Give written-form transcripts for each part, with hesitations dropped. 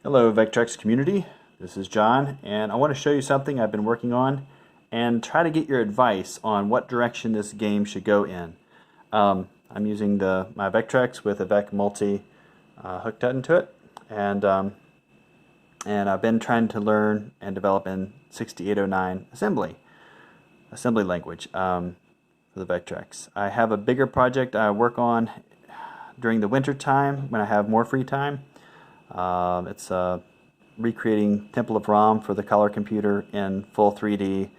Hello Vectrex community, this is John and I want to show you something I've been working on and try to get your advice on what direction this game should go in. I'm using my Vectrex with a Vec Multi hooked into it, and I've been trying to learn and develop in 6809 assembly language for the Vectrex. I have a bigger project I work on during the winter time when I have more free time. It's recreating Temple of Ram for the color computer in full 3D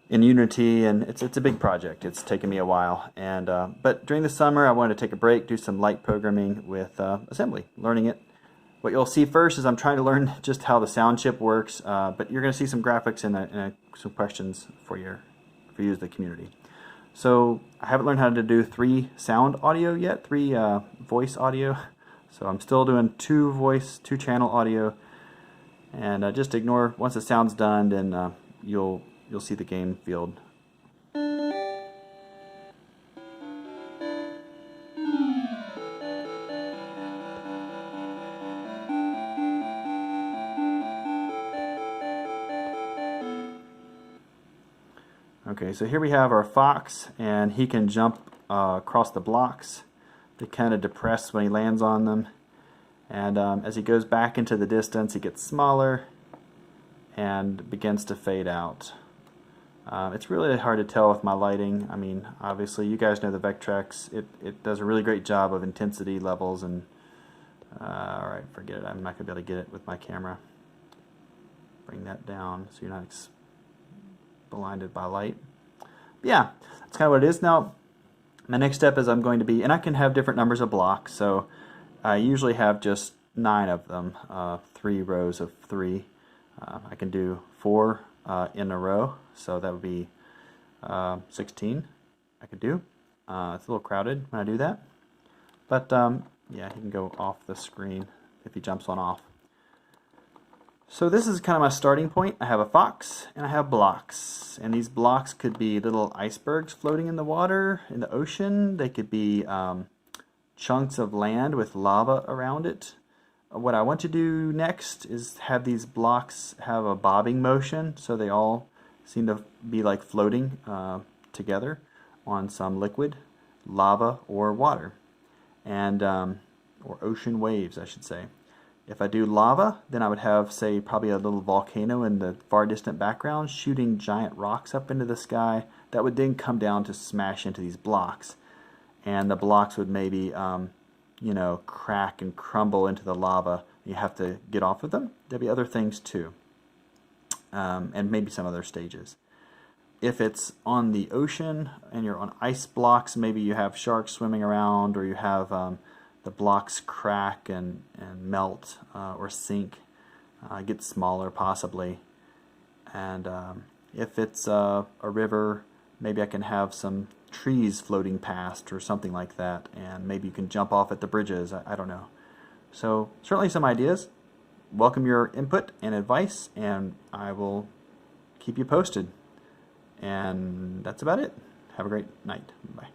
in Unity, and it's a big project. It's taken me a while, and but during the summer I wanted to take a break, do some light programming with assembly, learning it. What you'll see first is I'm trying to learn just how the sound chip works, but you're going to see some graphics and some questions for you as the community. So I haven't learned how to do 3 sound audio yet, 3 voice audio. So I'm still doing 2 channel audio, and just ignore once the sound's done, then you'll see the game field. Okay, so here we have our fox, and he can jump across the blocks to kind of depress when he lands on them, and as he goes back into the distance he gets smaller and begins to fade out. It's really hard to tell with my lighting. I mean, obviously you guys know the Vectrex, it does a really great job of intensity levels, and alright, forget it, I'm not going to be able to get it with my camera. Bring that down so you're not blinded by light. But yeah, that's kind of what it is. Now my next step is I'm going to be, and I can have different numbers of blocks, so I usually have just 9 of them, 3 rows of 3. I can do 4 in a row, so that would be 16 I could do. It's a little crowded when I do that, but yeah, he can go off the screen if he jumps on off. So this is kind of my starting point. I have a fox and I have blocks, and these blocks could be little icebergs floating in the water, in the ocean. They could be chunks of land with lava around it. What I want to do next is have these blocks have a bobbing motion, so they all seem to be like floating together on some liquid, lava or water, and or ocean waves, I should say. If I do lava, then I would have, say, probably a little volcano in the far distant background shooting giant rocks up into the sky that would then come down to smash into these blocks. And the blocks would maybe, you know, crack and crumble into the lava. You have to get off of them. There'll be other things too, and maybe some other stages. If it's on the ocean and you're on ice blocks, maybe you have sharks swimming around, or you have the blocks crack and melt or sink, get smaller possibly. And if it's a river, maybe I can have some trees floating past or something like that, and maybe you can jump off at the bridges. I don't know. So certainly some ideas. Welcome your input and advice, and I will keep you posted. And that's about it. Have a great night. Bye.